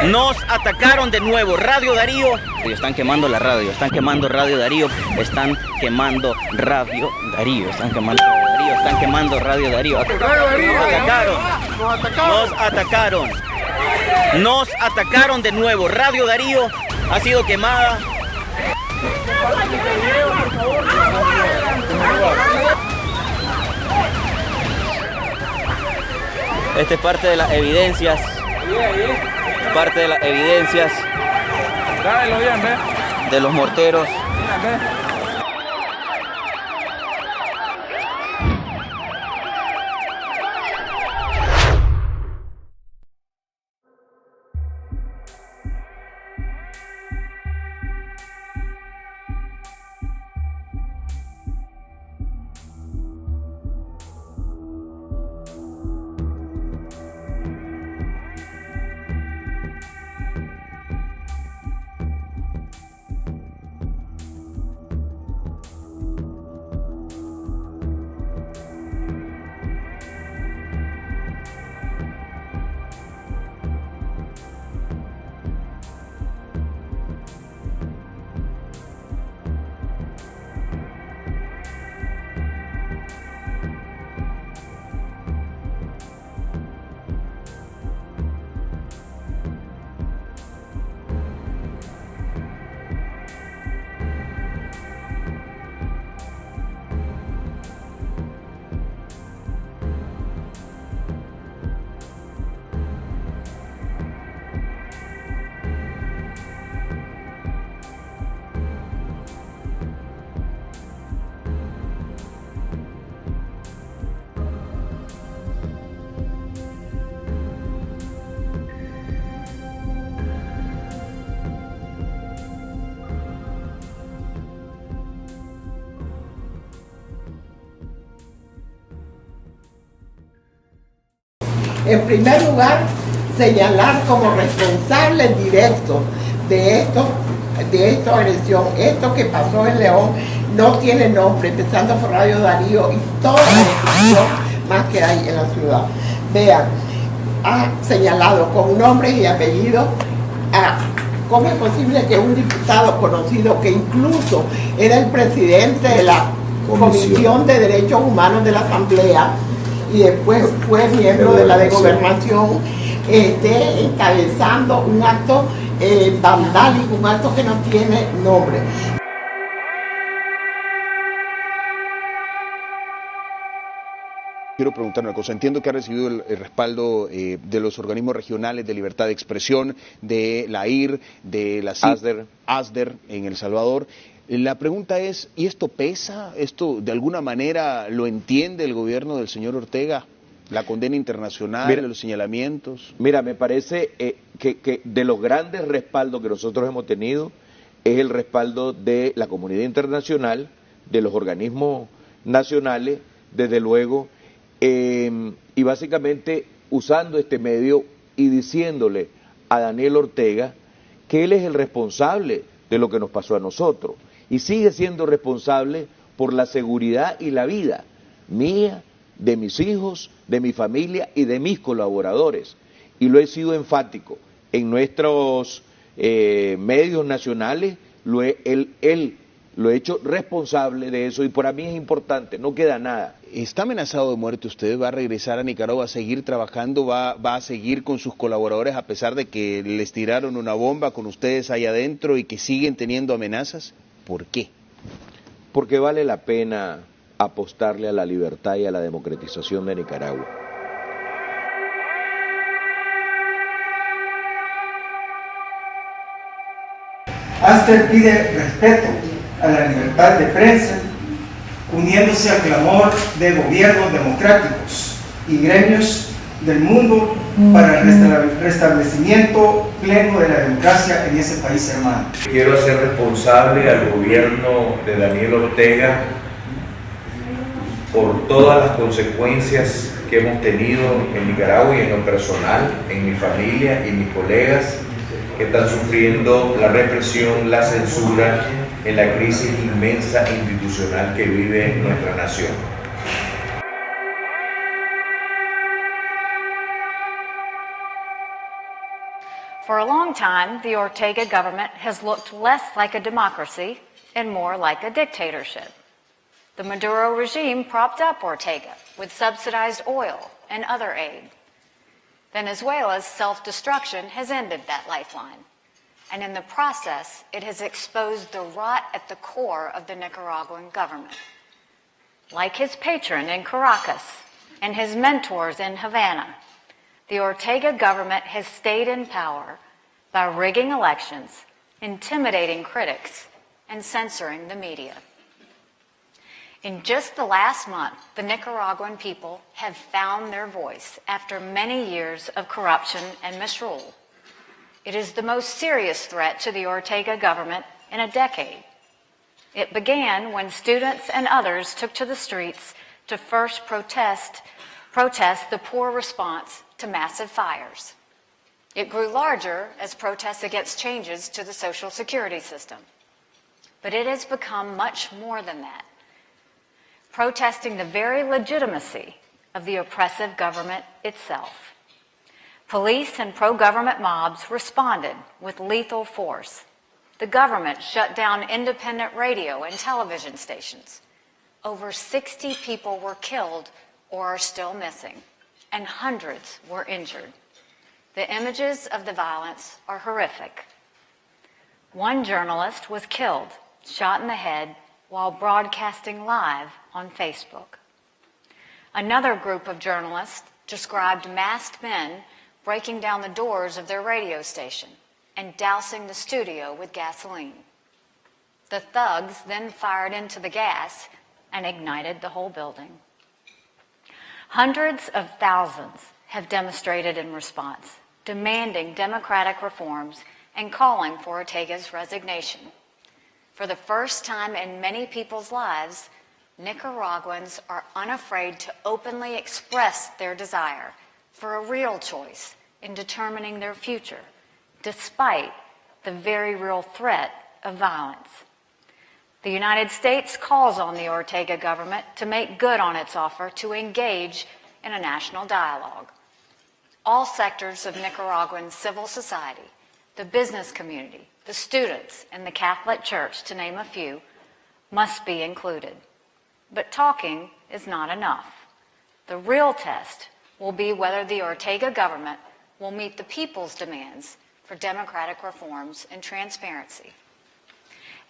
Nos atacaron de nuevo. Radio Darío. Están quemando la radio. Están quemando Radio Darío. Están quemando Radio Darío. Están quemando Radio Darío. Están quemando Radio Darío. Nos atacaron de nuevo. Radio Darío ha sido quemada. Esta es parte de las evidencias. Parte de las evidencias de los morteros. En primer lugar, señalar como responsable directo de esta agresión. Esto que pasó en León no tiene nombre, empezando por Radio Darío y toda la destrucción más que hay en la ciudad. Vean, ha señalado con nombres y apellidos a cómo es posible que un diputado conocido, que incluso era el presidente de la Comisión de Derechos Humanos de la Asamblea, y después fue miembro de la de Gobernación, esté encabezando un acto vandálico, un acto que no tiene nombre. Quiero preguntar una cosa. Entiendo que ha recibido el respaldo de los organismos regionales de libertad de expresión, de la AIR, de la ASDER en El Salvador. La pregunta es, ¿y esto pesa? ¿Esto de alguna manera lo entiende el gobierno del señor Ortega? ¿La condena internacional, los señalamientos? Mira, me parece que de los grandes respaldos que nosotros hemos tenido es el respaldo de la comunidad internacional, de los organismos nacionales, desde luego, y básicamente usando este medio y diciéndole a Daniel Ortega que él es el responsable de lo que nos pasó a nosotros. Y sigue siendo responsable por la seguridad y la vida mía, de mis hijos, de mi familia y de mis colaboradores. Y lo he sido enfático. En nuestros medios nacionales él lo he hecho responsable de eso y para mí es importante, no queda nada. ¿Está amenazado de muerte usted? ¿Va a regresar a Nicaragua a seguir trabajando? ¿Va a seguir con sus colaboradores a pesar de que les tiraron una bomba con ustedes ahí adentro y que siguen teniendo amenazas? ¿Por qué? Porque vale la pena apostarle a la libertad y a la democratización de Nicaragua. ASDER pide respeto a la libertad de prensa, uniéndose al clamor de gobiernos democráticos y gremios del mundo para el restablecimiento pleno de la democracia en ese país hermano. Quiero hacer responsable al gobierno de Daniel Ortega por todas las consecuencias que hemos tenido en Nicaragua y en lo personal, en mi familia y mis colegas que están sufriendo la represión, la censura, en la crisis inmensa institucional que vive nuestra nación. For a long time, the Ortega government has looked less like a democracy and more like a dictatorship. The Maduro regime propped up Ortega with subsidized oil and other aid. Venezuela's self-destruction has ended that lifeline, and in the process, it has exposed the rot at the core of the Nicaraguan government. Like his patron in Caracas and his mentors in Havana, the Ortega government has stayed in power by rigging elections, intimidating critics, and censoring the media. In just the last month, the Nicaraguan people have found their voice after many years of corruption and misrule. It is the most serious threat to the Ortega government in a decade. It began when students and others took to the streets to first protest the poor response to massive fires. It grew larger as protests against changes to the Social Security system. But it has become much more than that, protesting the very legitimacy of the oppressive government itself. Police and pro-government mobs responded with lethal force. The government shut down independent radio and television stations. Over 60 people were killed or are still missing, and hundreds were injured. The images of the violence are horrific. One journalist was killed, shot in the head, while broadcasting live on Facebook. Another group of journalists described masked men breaking down the doors of their radio station and dousing the studio with gasoline. The thugs then fired into the gas and ignited the whole building. Hundreds of thousands have demonstrated in response, demanding democratic reforms and calling for Ortega's resignation. For the first time in many people's lives, Nicaraguans are unafraid to openly express their desire for a real choice in determining their future, despite the very real threat of violence. The United States calls on the Ortega government to make good on its offer to engage in a national dialogue. All sectors of Nicaraguan civil society, the business community, the students, and the Catholic Church, to name a few, must be included. But talking is not enough. The real test will be whether the Ortega government will meet the people's demands for democratic reforms and transparency.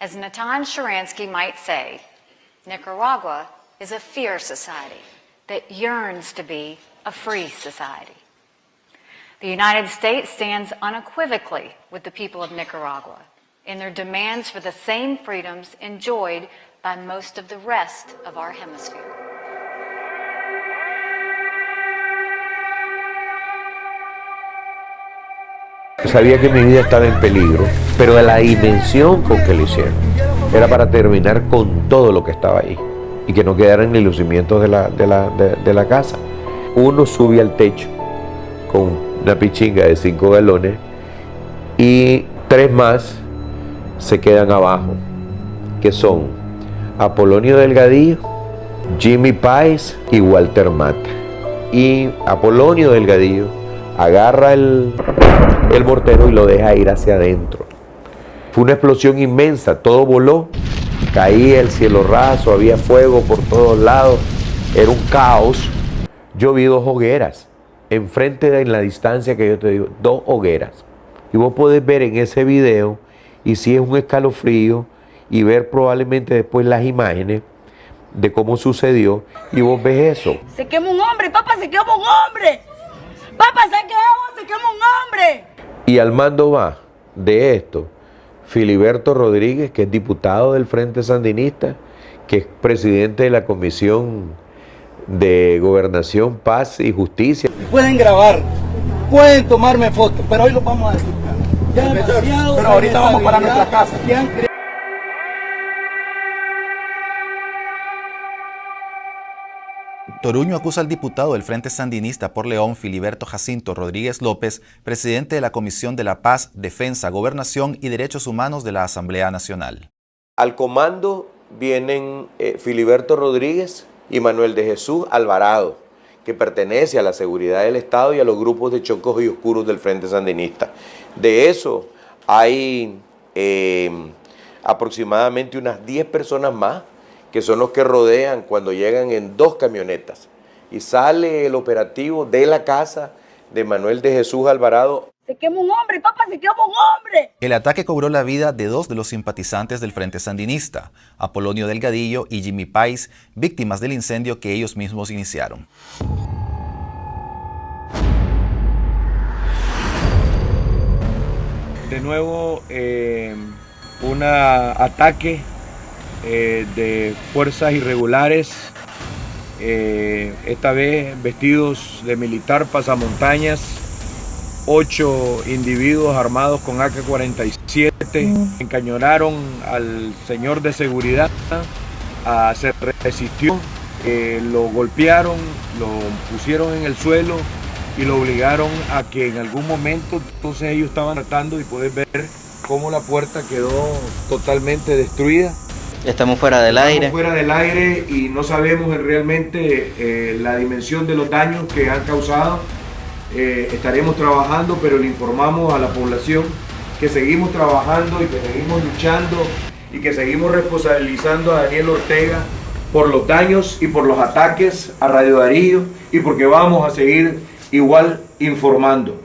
As Natan Sharansky might say, Nicaragua is a fair society that yearns to be a free society. The United States stands unequivocally with the people of Nicaragua in their demands for the same freedoms enjoyed by most of the rest of our hemisphere. Sabía que mi vida estaba en peligro, pero de la dimensión con que lo hicieron. Era para terminar con todo lo que estaba ahí y que no quedaran ni lucimientos de la casa. Uno sube al techo con una pichinga de 5 galones y 3 más se quedan abajo, que son Apolonio Delgadillo, Jimmy Páez y Walter Mata. Y Apolonio Delgadillo agarra el mortero y lo deja ir hacia adentro. Fue una explosión inmensa, todo voló, caía el cielo raso, había fuego por todos lados, era un caos. Yo vi 2 hogueras, enfrente en la distancia que yo te digo, 2 hogueras. Y vos podés ver en ese video, y si es un escalofrío, y ver probablemente después las imágenes de cómo sucedió, y vos ves eso. Se quema un hombre, papá, se quema un hombre. Papá, se quema un hombre. Y al mando va de esto Filiberto Rodríguez, que es diputado del Frente Sandinista, que es presidente de la Comisión de Gobernación, Paz y Justicia. Pueden grabar, pueden tomarme fotos, pero hoy lo vamos a disfrutar. Pero ahorita vamos para nuestra casa. Toruño acusa al diputado del Frente Sandinista por León, Filiberto Jacinto Rodríguez López, presidente de la Comisión de la Paz, Defensa, Gobernación y Derechos Humanos de la Asamblea Nacional. Al comando vienen Filiberto Rodríguez y Manuel de Jesús Alvarado, que pertenece a la seguridad del Estado y a los grupos de chocos y oscuros del Frente Sandinista. De eso hay aproximadamente unas 10 personas más que son los que rodean cuando llegan en 2 camionetas. Y sale el operativo de la casa de Manuel de Jesús Alvarado. Se quema un hombre, papá, se quema un hombre. El ataque cobró la vida de 2 de los simpatizantes del Frente Sandinista, Apolonio Delgadillo y Jimmy Páez, víctimas del incendio que ellos mismos iniciaron. De nuevo, un ataque de fuerzas irregulares, esta vez vestidos de militar pasamontañas, 8 individuos armados con AK-47 encañonaron al señor de seguridad, se resistió, lo golpearon, lo pusieron en el suelo y lo obligaron a que en algún momento, entonces ellos estaban tratando y puedes ver cómo la puerta quedó totalmente destruida. Estamos fuera del aire. Estamos fuera del aire y no sabemos realmente la dimensión de los daños que han causado. Estaremos trabajando, pero le informamos a la población que seguimos trabajando y que seguimos luchando y que seguimos responsabilizando a Daniel Ortega por los daños y por los ataques a Radio Darío y porque vamos a seguir igual informando.